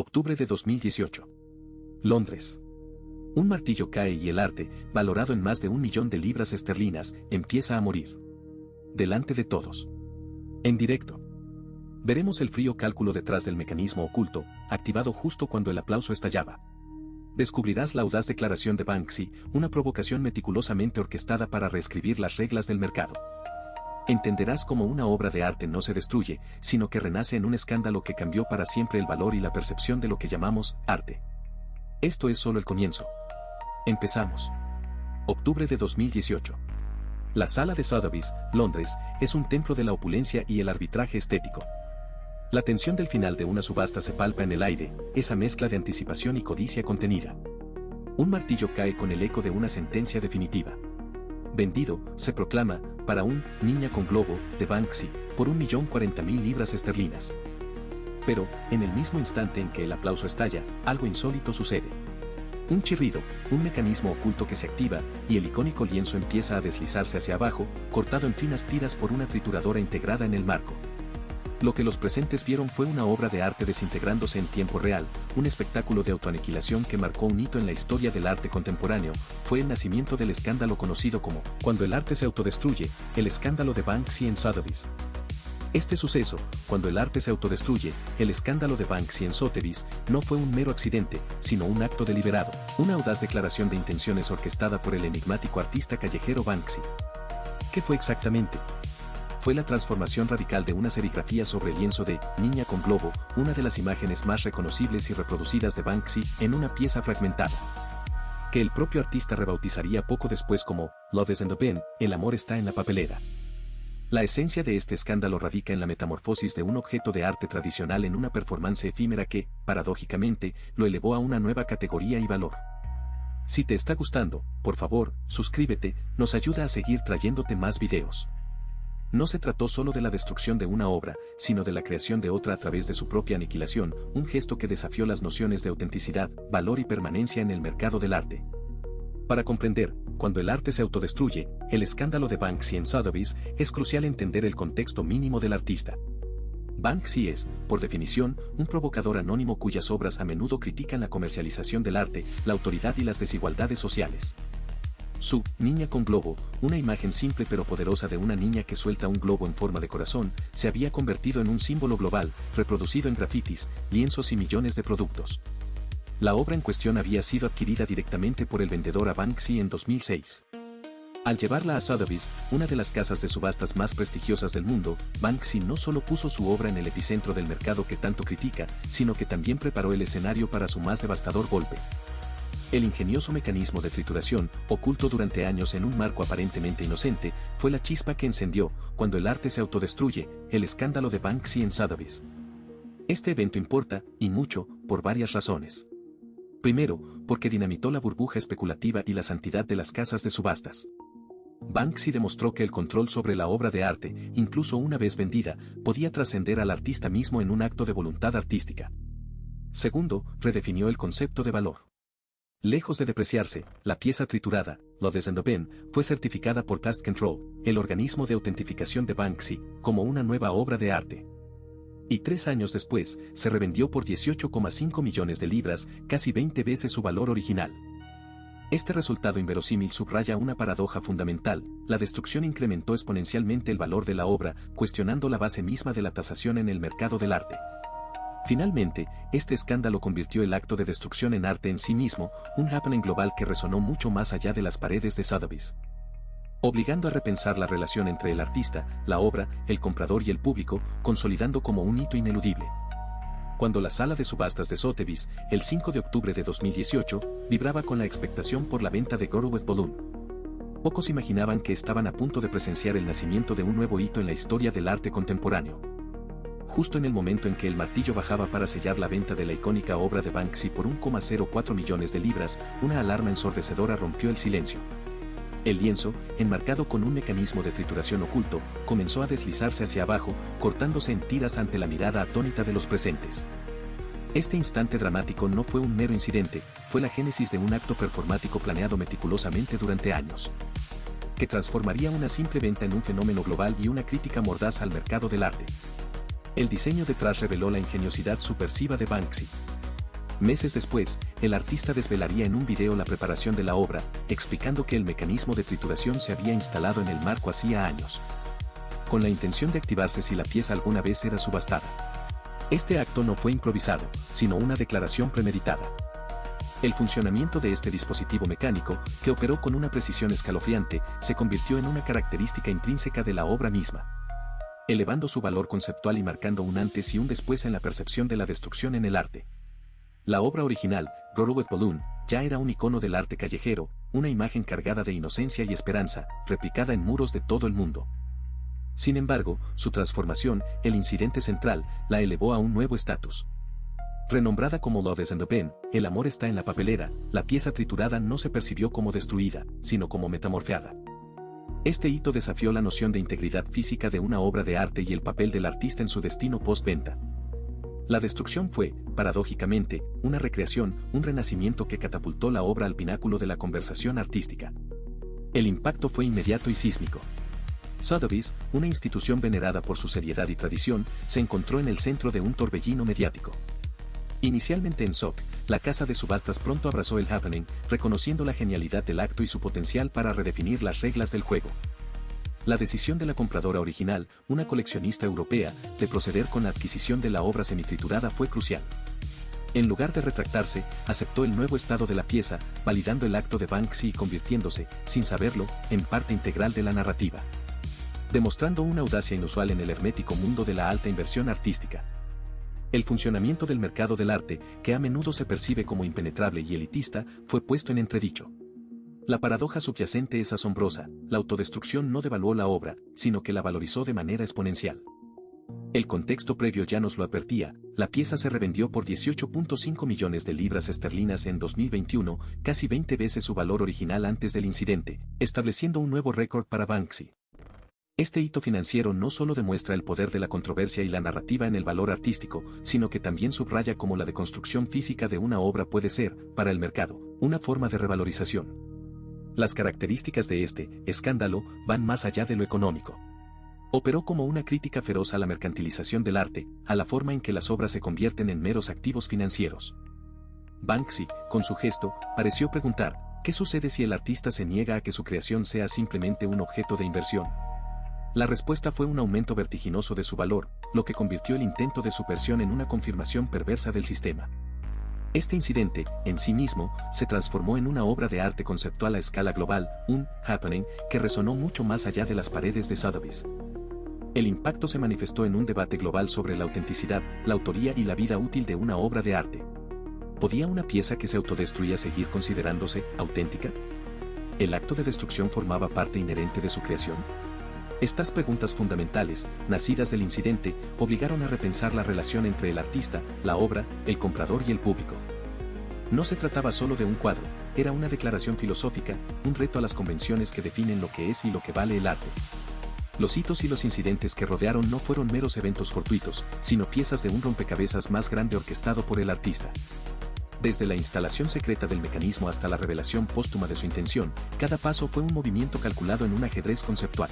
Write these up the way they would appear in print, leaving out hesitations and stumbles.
Octubre de 2018. Londres. Un martillo cae y el arte, valorado en más de 1.000.000 de libras esterlinas, empieza a morir. Delante de todos. En directo. Veremos el frío cálculo detrás del mecanismo oculto, activado justo cuando el aplauso estallaba. Descubrirás la audaz declaración de Banksy, una provocación meticulosamente orquestada para reescribir las reglas del mercado. Entenderás cómo una obra de arte no se destruye, sino que renace en un escándalo que cambió para siempre el valor y la percepción de lo que llamamos arte. Esto es solo el comienzo. Empezamos. Octubre de 2018. La sala de Sotheby's, Londres, es un templo de la opulencia y el arbitraje estético. La tensión del final de una subasta se palpa en el aire, esa mezcla de anticipación y codicia contenida. Un martillo cae con el eco de una sentencia definitiva. Vendido, se proclama, para un Niña con Globo, de Banksy, por 1.040.000 libras esterlinas. Pero, en el mismo instante en que el aplauso estalla, algo insólito sucede. Un chirrido, un mecanismo oculto que se activa, y el icónico lienzo empieza a deslizarse hacia abajo, cortado en finas tiras por una trituradora integrada en el marco. Lo que los presentes vieron fue una obra de arte desintegrándose en tiempo real, un espectáculo de autoaniquilación que marcó un hito en la historia del arte contemporáneo. Fue el nacimiento del escándalo conocido como, cuando el arte se autodestruye, el escándalo de Banksy en Sotheby's. Este suceso, cuando el arte se autodestruye, el escándalo de Banksy en Sotheby's, no fue un mero accidente, sino un acto deliberado, una audaz declaración de intenciones orquestada por el enigmático artista callejero Banksy. ¿Qué fue exactamente? Fue la transformación radical de una serigrafía sobre el lienzo de Niña con Globo, una de las imágenes más reconocibles y reproducidas de Banksy, en una pieza fragmentada, que el propio artista rebautizaría poco después como Love is in the bin, el amor está en la papelera. La esencia de este escándalo radica en la metamorfosis de un objeto de arte tradicional en una performance efímera que, paradójicamente, lo elevó a una nueva categoría y valor. Si te está gustando, por favor, suscríbete, nos ayuda a seguir trayéndote más videos. No se trató solo de la destrucción de una obra, sino de la creación de otra a través de su propia aniquilación, un gesto que desafió las nociones de autenticidad, valor y permanencia en el mercado del arte. Para comprender, cuando el arte se autodestruye, el escándalo de Banksy en Sotheby's, es crucial entender el contexto mínimo del artista. Banksy es, por definición, un provocador anónimo cuyas obras a menudo critican la comercialización del arte, la autoridad y las desigualdades sociales. Su Niña con Globo, una imagen simple pero poderosa de una niña que suelta un globo en forma de corazón, se había convertido en un símbolo global, reproducido en grafitis, lienzos y millones de productos. La obra en cuestión había sido adquirida directamente por el vendedor a Banksy en 2006. Al llevarla a Sotheby's, una de las casas de subastas más prestigiosas del mundo, Banksy no solo puso su obra en el epicentro del mercado que tanto critica, sino que también preparó el escenario para su más devastador golpe. El ingenioso mecanismo de trituración, oculto durante años en un marco aparentemente inocente, fue la chispa que encendió, cuando el arte se autodestruye, el escándalo de Banksy en Sotheby's. Este evento importa, y mucho, por varias razones. Primero, porque dinamitó la burbuja especulativa y la santidad de las casas de subastas. Banksy demostró que el control sobre la obra de arte, incluso una vez vendida, podía trascender al artista mismo en un acto de voluntad artística. Segundo, redefinió el concepto de valor. Lejos de depreciarse, la pieza triturada, Love is in the bin, fue certificada por Pest Control, el organismo de autentificación de Banksy, como una nueva obra de arte. Y 3 años después, se revendió por 18,5 millones de libras, casi 20 veces su valor original. Este resultado inverosímil subraya una paradoja fundamental: la destrucción incrementó exponencialmente el valor de la obra, cuestionando la base misma de la tasación en el mercado del arte. Finalmente, este escándalo convirtió el acto de destrucción en arte en sí mismo, un happening global que resonó mucho más allá de las paredes de Sotheby's, obligando a repensar la relación entre el artista, la obra, el comprador y el público, consolidando como un hito ineludible. Cuando la sala de subastas de Sotheby's, el 5 de octubre de 2018, vibraba con la expectación por la venta de Goroweth Balloon, pocos imaginaban que estaban a punto de presenciar el nacimiento de un nuevo hito en la historia del arte contemporáneo. Justo en el momento en que el martillo bajaba para sellar la venta de la icónica obra de Banksy por 1,04 millones de libras, una alarma ensordecedora rompió el silencio. El lienzo, enmarcado con un mecanismo de trituración oculto, comenzó a deslizarse hacia abajo, cortándose en tiras ante la mirada atónita de los presentes. Este instante dramático no fue un mero incidente, fue la génesis de un acto performático planeado meticulosamente durante años, que transformaría una simple venta en un fenómeno global y una crítica mordaz al mercado del arte. El diseño detrás reveló la ingeniosidad subversiva de Banksy. Meses después, el artista desvelaría en un video la preparación de la obra, explicando que el mecanismo de trituración se había instalado en el marco hacía años, con la intención de activarse si la pieza alguna vez era subastada. Este acto no fue improvisado, sino una declaración premeditada. El funcionamiento de este dispositivo mecánico, que operó con una precisión escalofriante, se convirtió en una característica intrínseca de la obra misma, elevando su valor conceptual y marcando un antes y un después en la percepción de la destrucción en el arte. La obra original, Rorowed Balloon, ya era un icono del arte callejero, una imagen cargada de inocencia y esperanza, replicada en muros de todo el mundo. Sin embargo, su transformación, el incidente central, la elevó a un nuevo estatus. Renombrada como Love is in the Pen, el amor está en la papelera, la pieza triturada no se percibió como destruida, sino como metamorfeada. Este hito desafió la noción de integridad física de una obra de arte y el papel del artista en su destino post-venta. La destrucción fue, paradójicamente, una recreación, un renacimiento que catapultó la obra al pináculo de la conversación artística. El impacto fue inmediato y sísmico. Sotheby's, una institución venerada por su seriedad y tradición, se encontró en el centro de un torbellino mediático. Inicialmente en Shock, la casa de subastas pronto abrazó el happening, reconociendo la genialidad del acto y su potencial para redefinir las reglas del juego. La decisión de la compradora original, una coleccionista europea, de proceder con la adquisición de la obra semitriturada fue crucial. En lugar de retractarse, aceptó el nuevo estado de la pieza, validando el acto de Banksy y convirtiéndose, sin saberlo, en parte integral de la narrativa, demostrando una audacia inusual en el hermético mundo de la alta inversión artística. El funcionamiento del mercado del arte, que a menudo se percibe como impenetrable y elitista, fue puesto en entredicho. La paradoja subyacente es asombrosa, la autodestrucción no devaluó la obra, sino que la valorizó de manera exponencial. El contexto previo ya nos lo advertía, la pieza se revendió por 18.5 millones de libras esterlinas en 2021, casi 20 veces su valor original antes del incidente, estableciendo un nuevo récord para Banksy. Este hito financiero no solo demuestra el poder de la controversia y la narrativa en el valor artístico, sino que también subraya cómo la deconstrucción física de una obra puede ser, para el mercado, una forma de revalorización. Las características de este escándalo van más allá de lo económico. Operó como una crítica feroz a la mercantilización del arte, a la forma en que las obras se convierten en meros activos financieros. Banksy, con su gesto, pareció preguntar, ¿qué sucede si el artista se niega a que su creación sea simplemente un objeto de inversión? La respuesta fue un aumento vertiginoso de su valor, lo que convirtió el intento de subversión en una confirmación perversa del sistema. Este incidente, en sí mismo, se transformó en una obra de arte conceptual a escala global, un happening que resonó mucho más allá de las paredes de Sotheby's. El impacto se manifestó en un debate global sobre la autenticidad, la autoría y la vida útil de una obra de arte. ¿Podía una pieza que se autodestruía seguir considerándose auténtica? ¿El acto de destrucción formaba parte inherente de su creación? Estas preguntas fundamentales, nacidas del incidente, obligaron a repensar la relación entre el artista, la obra, el comprador y el público. No se trataba solo de un cuadro, era una declaración filosófica, un reto a las convenciones que definen lo que es y lo que vale el arte. Los hitos y los incidentes que rodearon no fueron meros eventos fortuitos, sino piezas de un rompecabezas más grande orquestado por el artista. Desde la instalación secreta del mecanismo hasta la revelación póstuma de su intención, cada paso fue un movimiento calculado en un ajedrez conceptual.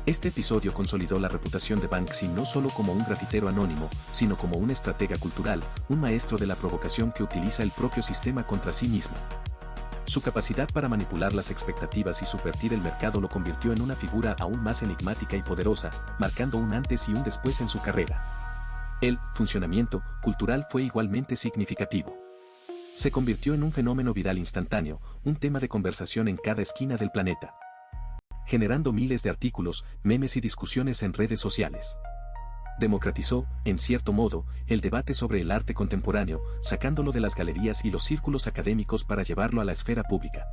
Este episodio consolidó la reputación de Banksy no solo como un grafitero anónimo, sino como un estratega cultural, un maestro de la provocación que utiliza el propio sistema contra sí mismo. Su capacidad para manipular las expectativas y subvertir el mercado lo convirtió en una figura aún más enigmática y poderosa, marcando un antes y un después en su carrera. El funcionamiento cultural fue igualmente significativo. Se convirtió en un fenómeno viral instantáneo, un tema de conversación en cada esquina del planeta, generando miles de artículos, memes y discusiones en redes sociales. Democratizó, en cierto modo, el debate sobre el arte contemporáneo, sacándolo de las galerías y los círculos académicos para llevarlo a la esfera pública.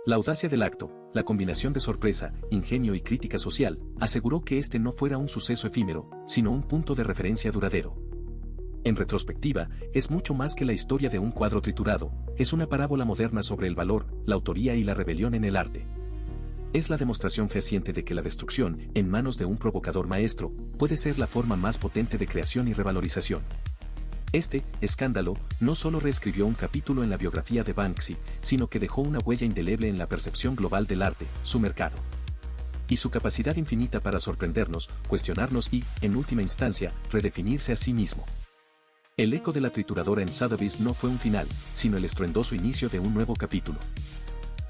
La audacia del acto, la combinación de sorpresa, ingenio y crítica social, aseguró que este no fuera un suceso efímero, sino un punto de referencia duradero. En retrospectiva, es mucho más que la historia de un cuadro triturado, es una parábola moderna sobre el valor, la autoría y la rebelión en el arte. Es la demostración fehaciente de que la destrucción, en manos de un provocador maestro, puede ser la forma más potente de creación y revalorización. Este escándalo no solo reescribió un capítulo en la biografía de Banksy, sino que dejó una huella indeleble en la percepción global del arte, su mercado y su capacidad infinita para sorprendernos, cuestionarnos y, en última instancia, redefinirse a sí mismo. El eco de la trituradora en Sotheby's no fue un final, sino el estruendoso inicio de un nuevo capítulo.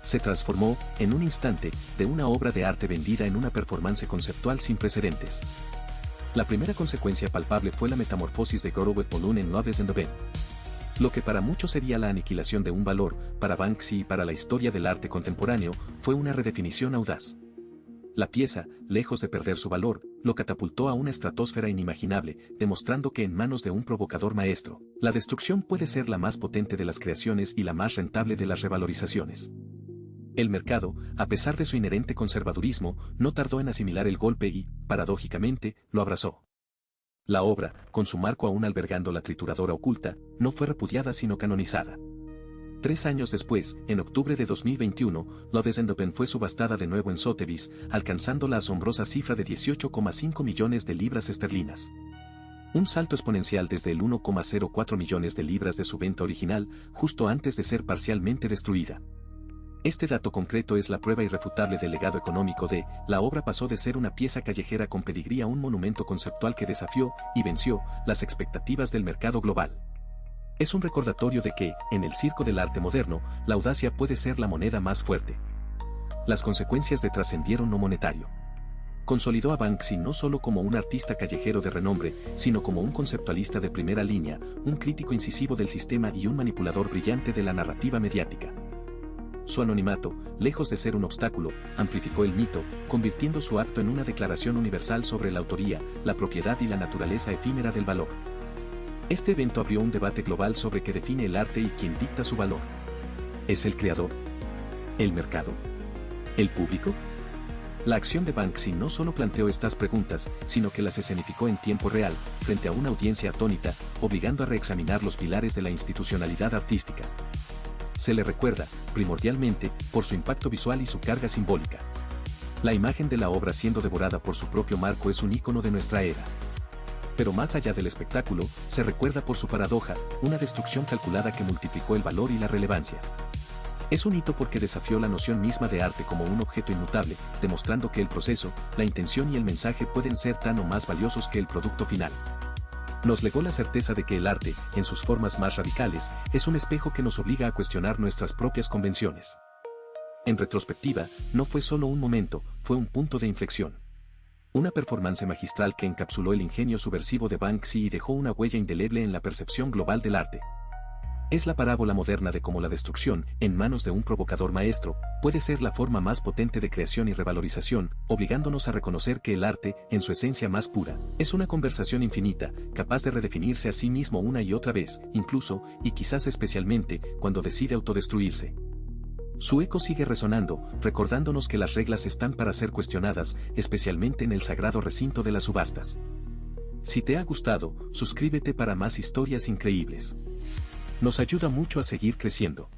Se transformó, en un instante, de una obra de arte vendida en una performance conceptual sin precedentes. La primera consecuencia palpable fue la metamorfosis de Gorowitz Balloon en Loves and the Ben. Lo que para muchos sería la aniquilación de un valor, para Banksy y para la historia del arte contemporáneo, fue una redefinición audaz. La pieza, lejos de perder su valor, lo catapultó a una estratosfera inimaginable, demostrando que en manos de un provocador maestro, la destrucción puede ser la más potente de las creaciones y la más rentable de las revalorizaciones. El mercado, a pesar de su inherente conservadurismo, no tardó en asimilar el golpe y, paradójicamente, lo abrazó. La obra, con su marco aún albergando la trituradora oculta, no fue repudiada sino canonizada. 3 años después, en octubre de 2021, Loves and the Ben fue subastada de nuevo en Sotheby's, alcanzando la asombrosa cifra de 18,5 millones de libras esterlinas. Un salto exponencial desde el 1,04 millones de libras de su venta original, justo antes de ser parcialmente destruida. Este dato concreto es la prueba irrefutable del legado económico de, la obra pasó de ser una pieza callejera con pedigrí a un monumento conceptual que desafió, y venció, las expectativas del mercado global. Es un recordatorio de que, en el circo del arte moderno, la audacia puede ser la moneda más fuerte. Las consecuencias de trascendieron lo monetario. Consolidó a Banksy no solo como un artista callejero de renombre, sino como un conceptualista de primera línea, un crítico incisivo del sistema y un manipulador brillante de la narrativa mediática. Su anonimato, lejos de ser un obstáculo, amplificó el mito, convirtiendo su acto en una declaración universal sobre la autoría, la propiedad y la naturaleza efímera del valor. Este evento abrió un debate global sobre qué define el arte y quién dicta su valor. ¿Es el creador? ¿El mercado? ¿El público? La acción de Banksy no solo planteó estas preguntas, sino que las escenificó en tiempo real, frente a una audiencia atónita, obligando a reexaminar los pilares de la institucionalidad artística. Se le recuerda, primordialmente, por su impacto visual y su carga simbólica. La imagen de la obra siendo devorada por su propio marco es un ícono de nuestra era. Pero más allá del espectáculo, se recuerda por su paradoja, una destrucción calculada que multiplicó el valor y la relevancia. Es un hito porque desafió la noción misma de arte como un objeto inmutable, demostrando que el proceso, la intención y el mensaje pueden ser tan o más valiosos que el producto final. Nos legó la certeza de que el arte, en sus formas más radicales, es un espejo que nos obliga a cuestionar nuestras propias convenciones. En retrospectiva, no fue solo un momento, fue un punto de inflexión. Una performance magistral que encapsuló el ingenio subversivo de Banksy y dejó una huella indeleble en la percepción global del arte. Es la parábola moderna de cómo la destrucción, en manos de un provocador maestro, puede ser la forma más potente de creación y revalorización, obligándonos a reconocer que el arte, en su esencia más pura, es una conversación infinita, capaz de redefinirse a sí mismo una y otra vez, incluso, y quizás especialmente, cuando decide autodestruirse. Su eco sigue resonando, recordándonos que las reglas están para ser cuestionadas, especialmente en el sagrado recinto de las subastas. Si te ha gustado, suscríbete para más historias increíbles. Nos ayuda mucho a seguir creciendo.